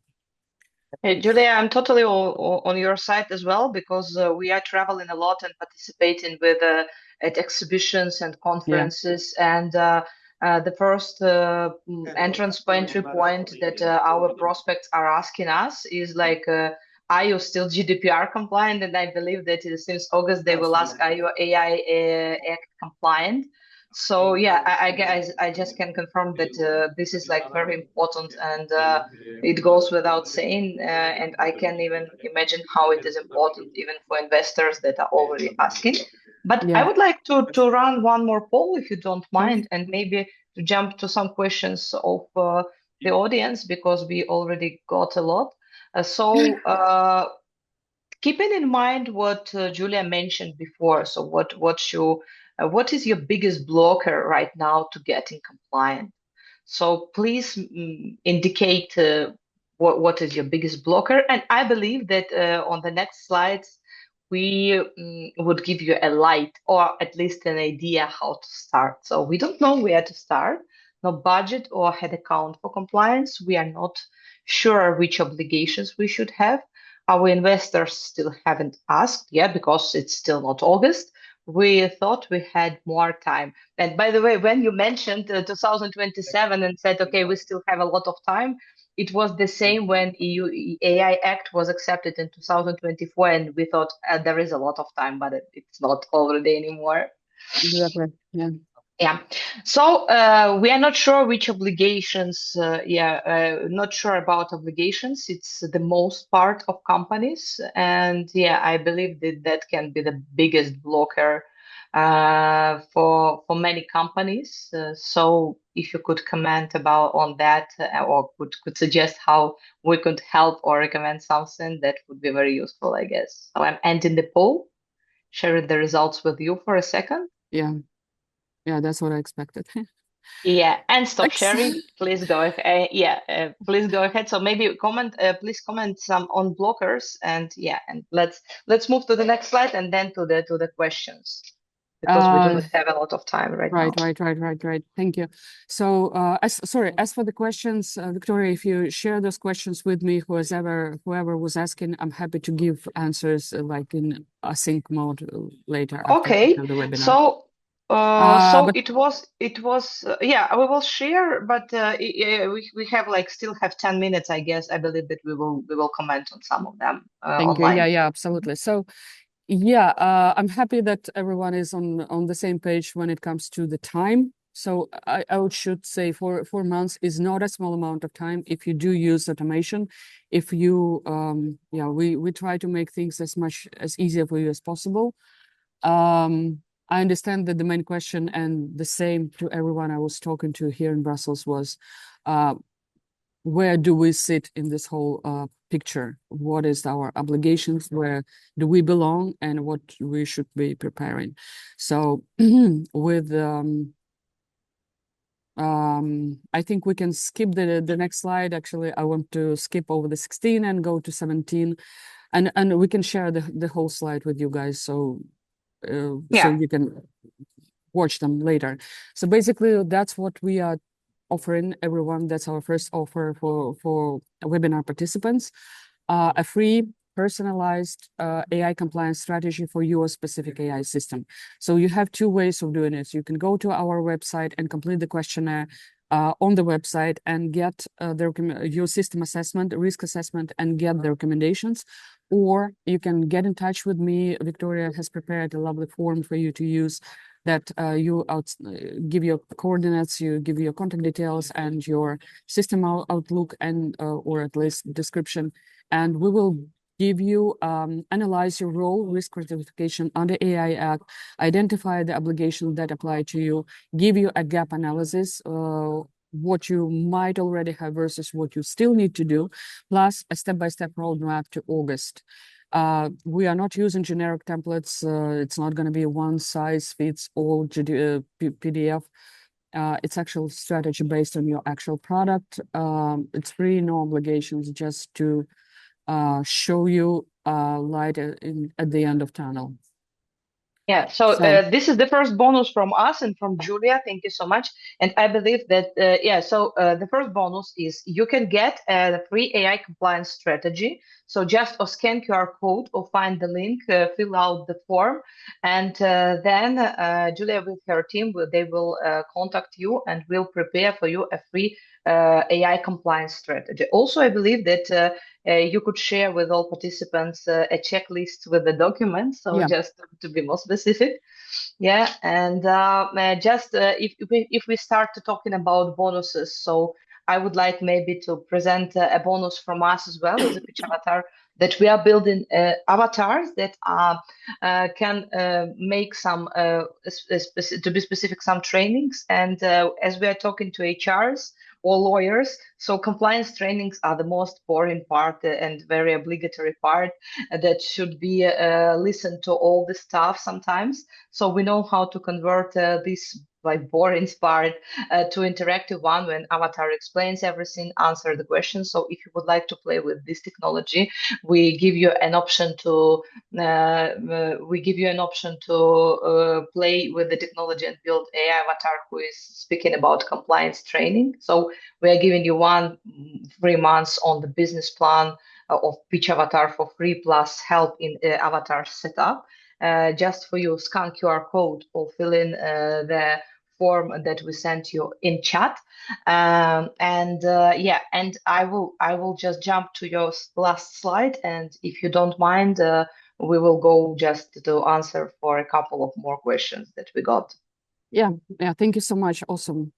Hey, Julia, I'm totally on your side as well because we are traveling a lot and participating with at exhibitions and Yeah. conferences. And the first entrance entry point that our prospects are asking us is like, are you still GDPR compliant? And I believe that since August they will ask, are you AI Act compliant? So yeah, I guess I just can confirm that this is like very important and. It goes without saying, and I can even imagine how it is important even for investors that are already asking. But I Yeah. would like to run one more poll if you don't Sure. mind, and maybe to jump to some questions of the audience because we already got a lot. Keeping in mind what Julia mentioned before, so what is your biggest blocker right now to getting compliant? So please indicate what is your biggest blocker. And I believe that on the next slides, we would give you a light or at least an idea how to start. So we don't know where to start, no budget or head account for compliance. We are not sure which obligations we should have. Our investors still haven't asked yet because it's still not August. We thought we had more time. And by the way, when you mentioned 2027 and said, okay, we still have a lot of time, it was the same when EU AI Act was accepted in 2024, and we thought there is a lot of time, but it's not already anymore. Exactly. Yeah. Yeah. So we are not sure which obligations. Not sure about obligations. It's the most part of companies, and yeah, I believe that that can be the biggest blocker for many companies. So if you could comment about on that, or could suggest how we could help or recommend something, that would be very useful, I guess. So I'm ending the poll, sharing the results with you for a second. Yeah. Yeah, that's what I expected. Yeah, and stop Thanks. sharing. Please go ahead. Please go ahead. So maybe comment. Please comment some on blockers, and yeah, and let's move to the next slide, and then to the questions because we do not have a lot of time right now. Right. Thank you. So, as for the questions, Victoria, if you share those questions with me, whoever was asking, I'm happy to give answers like in async mode later after Okay, the webinar. so But it was yeah, we will share, but we have like still have 10 minutes, I guess. I believe that we will comment on some of them thank you. online. Yeah, absolutely. So, yeah, I'm happy that everyone is on the same page when it comes to the time. So I should say 4 months is not a small amount of time if you do use automation. If you we try to make things as easier for you as possible. I understand that the main question, and the same to everyone I was talking to here in Brussels, was where do we sit in this whole picture? What is our obligations? Where do we belong, and what we should be preparing? So with I think we can skip the next slide. Actually, I want to skip over the 16 and go to 17, and we can share the whole slide with you guys. So you can watch them later. So basically, that's what we are offering everyone. That's our first offer for webinar participants, a free personalized AI compliance strategy for your specific AI system. So you have two ways of doing it. You can go to our website and complete the questionnaire on the website and get your system assessment, risk assessment, and get the recommendations. Or you can get in touch with me. Victoria has prepared a lovely form for you to use that you give your coordinates, you give your contact details and your system outlook and or at least description, and we will give you analyze your role, risk classification under AI Act, identify the obligations that apply to you, give you a gap analysis, what you might already have versus what you still need to do, plus a step-by-step roadmap to August. We are not using generic templates. It's not going to be a one-size-fits-all PDF. It's actual strategy based on your actual product. It's free, no obligations, just to show you light at the end of tunnel. Yeah, so this is the first bonus from us and from Julia. Thank you so much. And I believe that, the first bonus is you can get a free AI compliance strategy. So just scan QR code or find the link, fill out the form, and then Julia with her team, they will contact you and will prepare for you a free AI compliance strategy. Also, I believe that you could share with all participants a checklist with the documents. So Yeah. just to be more specific. Yeah, and if we start talking about bonuses, so I would like maybe to present a bonus from us as well as a Pitch Avatar, that we are building avatars that can make some to be specific, some trainings, and as we are talking to HRs or lawyers, so compliance trainings are the most boring part and very obligatory part that should be listened to all the staff sometimes. So we know how to convert this like boring part to interactive one when Avatar explains everything, answer the questions. So if you would like to play with this technology, we give you an option to play with the technology and build AI avatar who is speaking about compliance training. So we are giving you 3 months on the business plan of Pitch Avatar for free, plus help in avatar setup. Just for you, scan QR code or fill in the form that we sent you in chat. And I will just jump to your last slide, and if you don't mind, we will go just to answer for a couple of more questions that we got. Yeah, thank you so much. Awesome.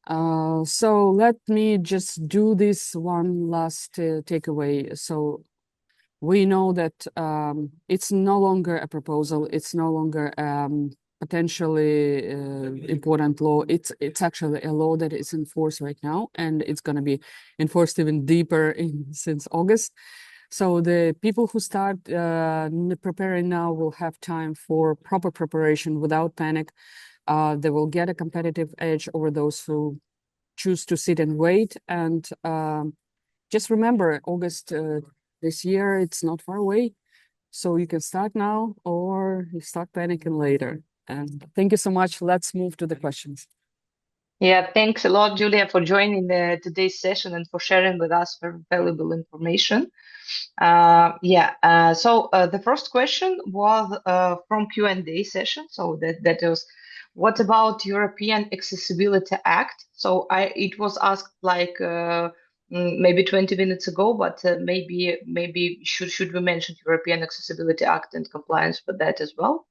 So let me just do this one last takeaway. So we know that it's no longer a proposal. It's no longer potentially important law. It's actually a law that is enforced right now, and it's going to be enforced even deeper since August. So the people who start preparing now will have time for proper preparation without panic. They will get a competitive edge over those who choose to sit and wait. And just remember, August this year, it's not far away. So you can start now or you start panicking later. And thank you so much. Let's move to the questions. Yeah, thanks a lot, Julia, for joining today's session and for sharing with us very valuable information. So the first question was from Q&A session. So that was, what about European Accessibility Act? So it was asked like maybe 20 minutes ago, but maybe should we mention European Accessibility Act and compliance with that as well?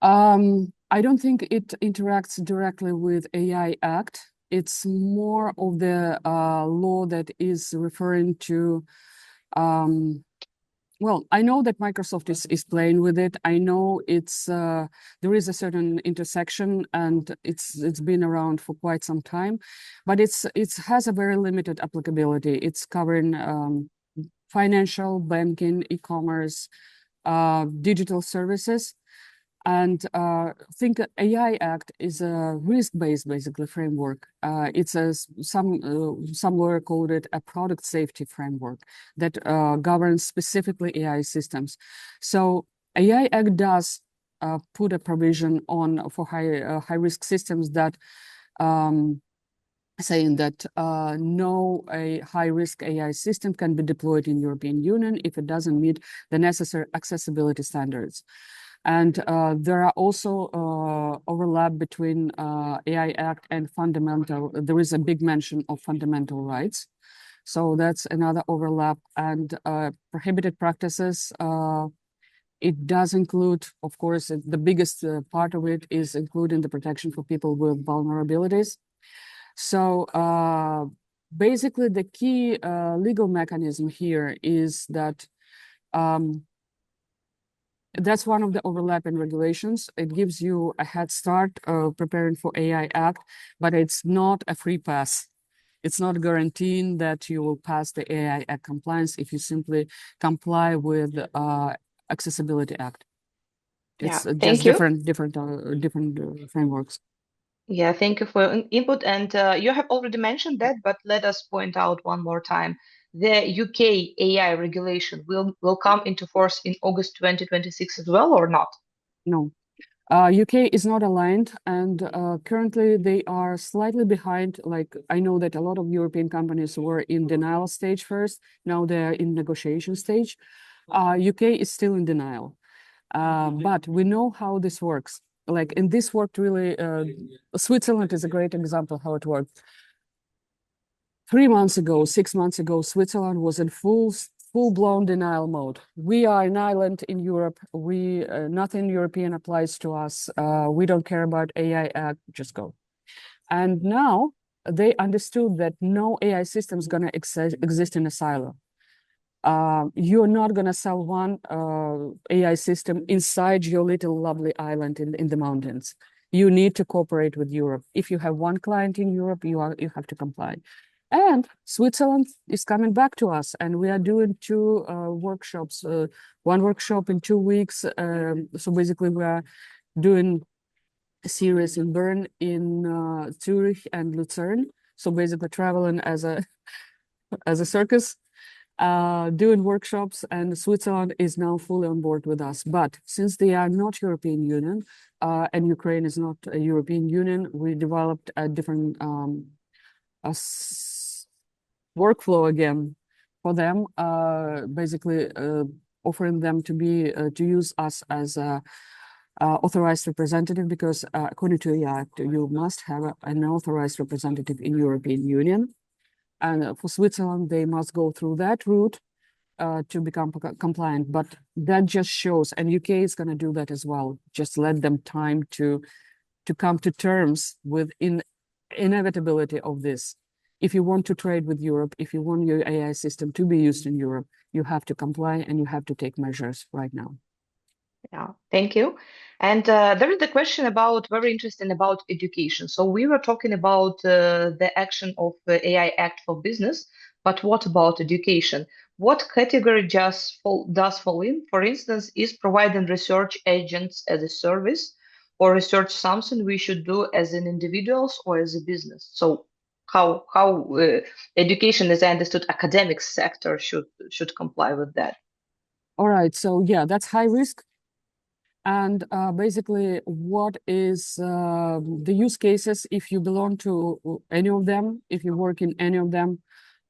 I don't think it interacts directly with AI Act. It's more of the law that is referring to. Well, I know that Microsoft is playing with it. I know it's there is a certain intersection, and it's been around for quite some time, but it has a very limited applicability. It's covering financial, banking, e-commerce, digital services. And I think AI Act is a risk-based, basically, framework. It's some lawyer called it a product safety framework that governs specifically AI systems. So AI Act does put a provision on for high-risk systems that saying that no high-risk AI system can be deployed in European Union if it doesn't meet the necessary accessibility standards. And there are also overlap between AI Act and fundamental. There is a big mention of fundamental rights. So that's another overlap. And prohibited practices It does include, of course, the biggest part of it is including the protection for people with vulnerabilities. So basically, the key legal mechanism here is that that's one of the overlapping regulations. It gives you a head start preparing for AI Act, but it's not a free pass. It's not guaranteeing that you will pass the AI Act compliance if you simply comply with Accessibility Act. Yeah, It's just thank you. different frameworks. Yeah, thank you for your input. And you have already mentioned that, but let us point out one more time. The UK AI regulation will come into force in August 2026 as well, or not? No. UK is not aligned, and currently they are slightly behind. Like, I know that a lot of European companies were in denial stage first, now they're in negotiation stage. UK is still in denial, but we know how this works. Like, and this worked really. Switzerland is a great example how it worked. 3 months ago, 6 months ago, Switzerland was in full-blown denial mode. We are an island in Europe. Nothing European applies to us. We don't care about AI Act, just go. And now they understood that no AI system is going to exist in a silo. You're not going to sell one AI system inside your little lovely island in the mountains. You need to cooperate with Europe. If you have one client in Europe, you have to comply. And Switzerland is coming back to us, and we are doing two workshops, one workshop in 2 weeks. So basically, we are doing a series in Bern, in Zurich, and Lucerne. So basically, traveling as a circus, doing workshops, and Switzerland is now fully on board with us. But since they are not European Union, and Ukraine is not a European Union, we developed a different workflow again for them, basically offering them to use us as a authorized representative, because according to the Act, you must have an authorized representative in European Union. And for Switzerland, they must go through that route to become compliant. But that just shows, and UK is going to do that as well. Just let them time to come to terms with inevitability of this. If you want to trade with Europe, if you want your AI system to be used in Europe, you have to comply and you have to take measures right now. Yeah, thank you. And there is the question about, very interesting, about education. So we were talking about the action of the AI Act for business, but what about education? What category does fall in? For instance, is providing research agents as a service, or research something we should do as an individuals or as a business? So how education, as I understood, academic sector should comply with that? All right, so yeah, that's high risk. And basically, what is the use cases? If you belong to any of them, if you work in any of them,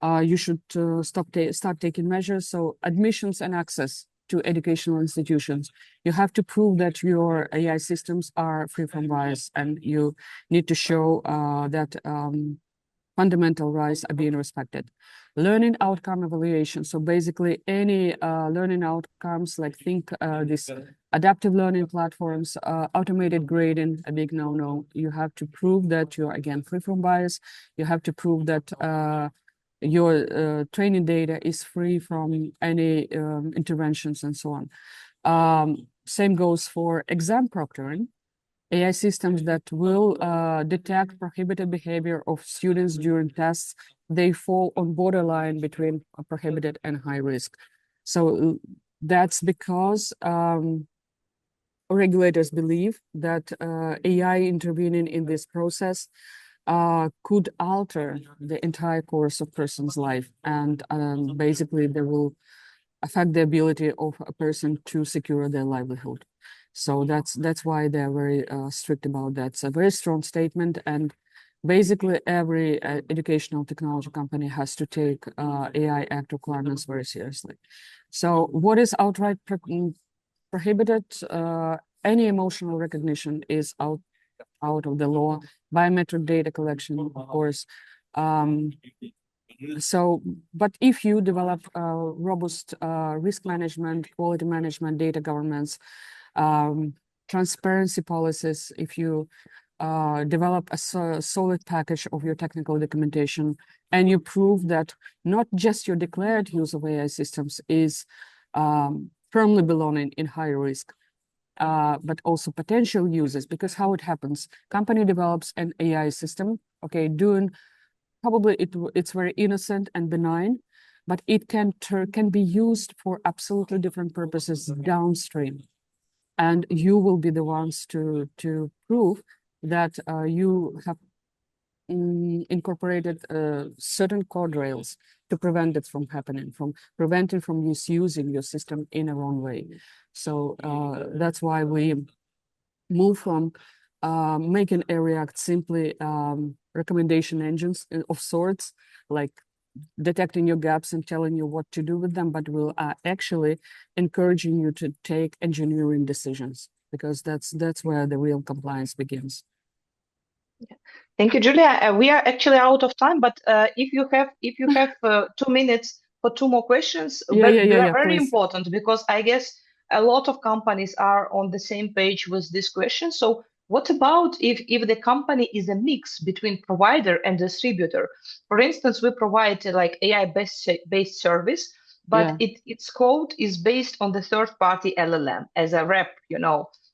you should start taking measures. So admissions and access to educational institutions. You have to prove that your AI systems are free from bias, and you need to show that fundamental rights are being respected. Learning outcome evaluation. So basically, any learning outcomes, like think this adaptive learning platforms, automated grading, a big no-no. You have to prove that you're, again, free from bias. You have to prove that your training data is free from any interventions and so on. Same goes for exam proctoring. AI systems that will detect prohibited behavior of students during tests, they fall on borderline between prohibited and high risk. So that's because regulators believe that AI intervening in this process could alter the entire course of person's life, and basically they will affect the ability of a person to secure their livelihood. So that's why they're very strict about that. It's a very strong statement, and basically every educational technology company has to take AI Act requirements very seriously. So what is outright prohibited? Any emotional recognition is out of the law. Biometric data collection, of course. So, but if you develop robust risk management, quality management, data governance, transparency policies, if you develop a solid package of your technical documentation, and you prove that not just your declared use of AI systems is firmly belonging in high risk, but also potential users, because how it happens, company develops an AI system, okay, doing probably it's very innocent and benign, but it can be used for absolutely different purposes downstream, and you will be the ones to prove that you have incorporated certain code rails to prevent it from happening, from preventing from misusing your system in a wrong way. So that's why we move from making a React simply recommendation engines of sorts, like detecting your gaps and telling you what to do with them, but we'll actually encouraging you to take engineering decisions, because that's where the real compliance begins. Thank you, Julia. We are actually out of time, but if you have 2 minutes for two more questions, they are very important, because I guess a lot of companies are on the same page with this question. So what about if the company is a mix between provider and distributor? For instance, we provide like AI based service, but its code is based on the third party LLM as a rep,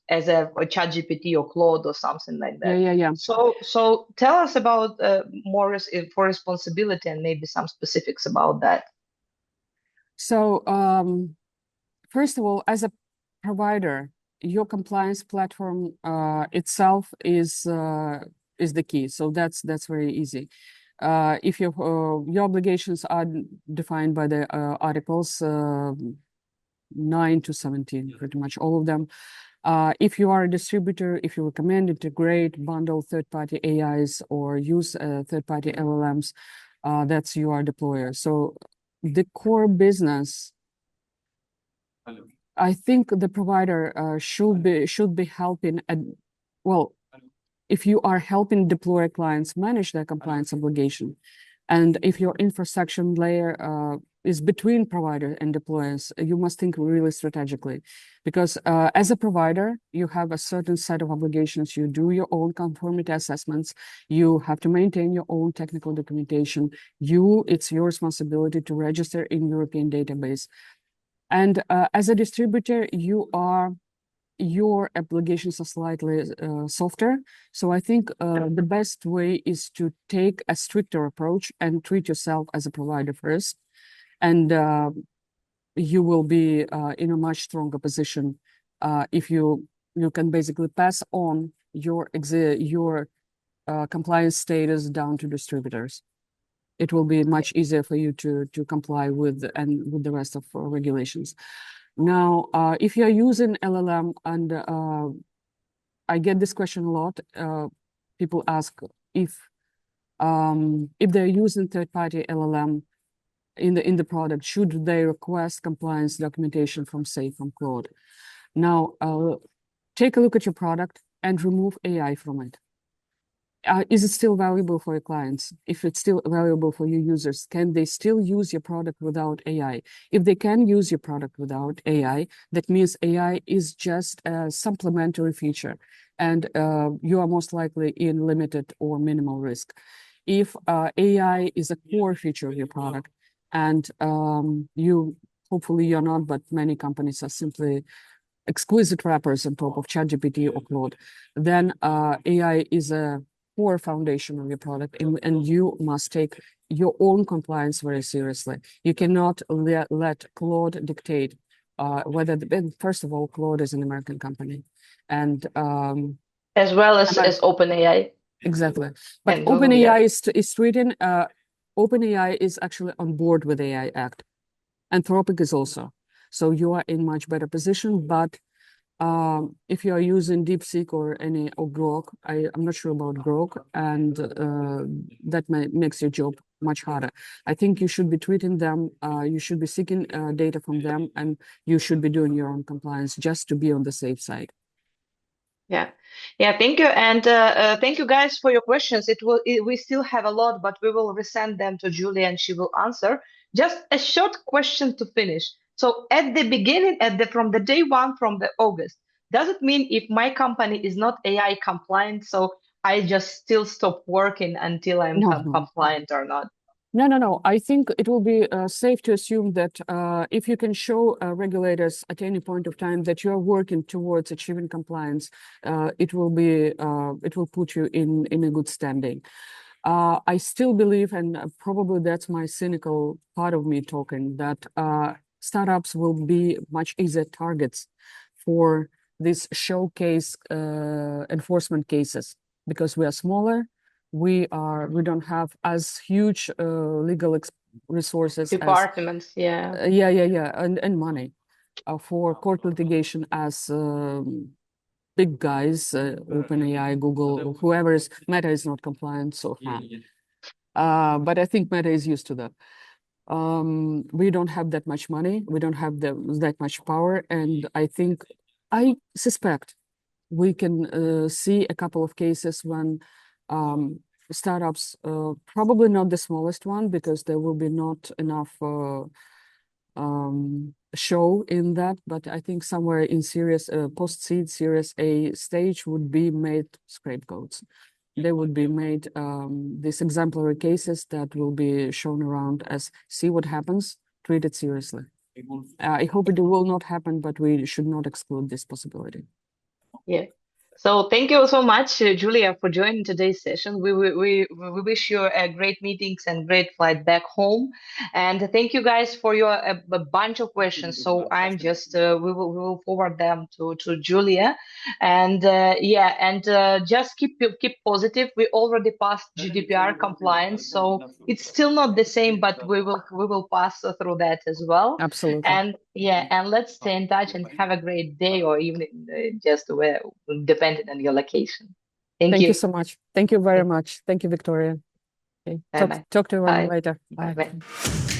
as a ChatGPT or Claude or something like that. So tell us about more for responsibility and maybe some specifics about that. So first of all, as a provider, your compliance platform itself is the key. So that's very easy. If your obligations are defined by the articles 9 to 17, pretty much all of them. If you are a distributor, if you recommend, integrate, bundle third-party AIs or use third-party LLMs, that's you are deployer. So the core business, I think the provider should be helping. Well, if you are helping deployer clients manage their compliance obligation, and if your infrastructure layer is between provider and deployers, you must think really strategically, because as a provider, you have a certain set of obligations. You do your own conformity assessments. You have to maintain your own technical documentation. It's your responsibility to register in European database. And as a distributor, your obligations are slightly softer. So I think the best way is to take a stricter approach and treat yourself as a provider first. And you will be in a much stronger position if you can basically pass on your compliance status down to distributors. It will be much easier for you to comply with the rest of regulations. Now, if you're using LLM, and I get this question a lot, people ask if they're using third-party LLM in the product, should they request compliance documentation from, say, from Claude? Now, take a look at your product and remove AI from it. Is it still valuable for your clients? If it's still valuable for your users, can they still use your product without AI? If they can use your product without AI, that means AI is just a supplementary feature, and you are most likely in limited or minimal risk. If AI is a core feature of your product, and hopefully you're not, but many companies are simply exquisite wrappers on top of ChatGPT or Claude, then AI is a core foundation of your product, and you must take your own compliance very seriously. You cannot let Claude dictate whether first of all, Claude is an American company, and as well as OpenAI. Exactly, but OpenAI is treating OpenAI is actually on board with AI Act. Anthropic is also. So you are in much better position, but if you are using DeepSeek or Grok, I'm not sure about Grok, and that makes your job much harder. I think you should be treating them, you should be seeking data from them, and you should be doing your own compliance just to be on the safe side. Yeah, yeah. Thank you, and thank you guys for your questions. We still have a lot, but we will resend them to Julia, and she will answer. Just a short question to finish. So, at the beginning, from the day one, from the August, does it mean if my company is not AI compliant, so I just still stop working until I'm No. compliant or not? No. I think it will be safe to assume that if you can show regulators at any point of time that you are working towards achieving compliance, it will put you in a good standing. I still believe, and probably that's my cynical part of me talking, that startups will be much easier targets for these showcase enforcement cases because we are smaller. We don't have as huge legal resources Departments, yeah. and money for court litigation as big guys, OpenAI, Google, whoever is. Meta is not compliant so far, but I think Meta is used to that. We don't have that much money. We don't have that much power, and I suspect we can see a couple of cases when startups, probably not the smallest one, because there will be not enough show in that, but I think somewhere in Series post-seed Series A stage would be made scapegoats. They would be made these exemplary cases that will be shown around as, see what happens, treat it seriously. I hope it will not happen, but we should not exclude this possibility. Yeah. So thank you so much, Julia, for joining today's session. We wish you a great meetings and great flight back home. And thank you guys for your a bunch of questions. So I'm just we will forward them to Julia. And just keep positive. We already passed GDPR compliance, so it's still not the same, but we will pass through that as well. Absolutely. And let's stay in touch and have a great day or evening, just depending on your location. Thank you. You so much. Thank you very much. Thank you, Victoria. Okay. Bye-bye. Talk to you Bye. later. Bye. Bye.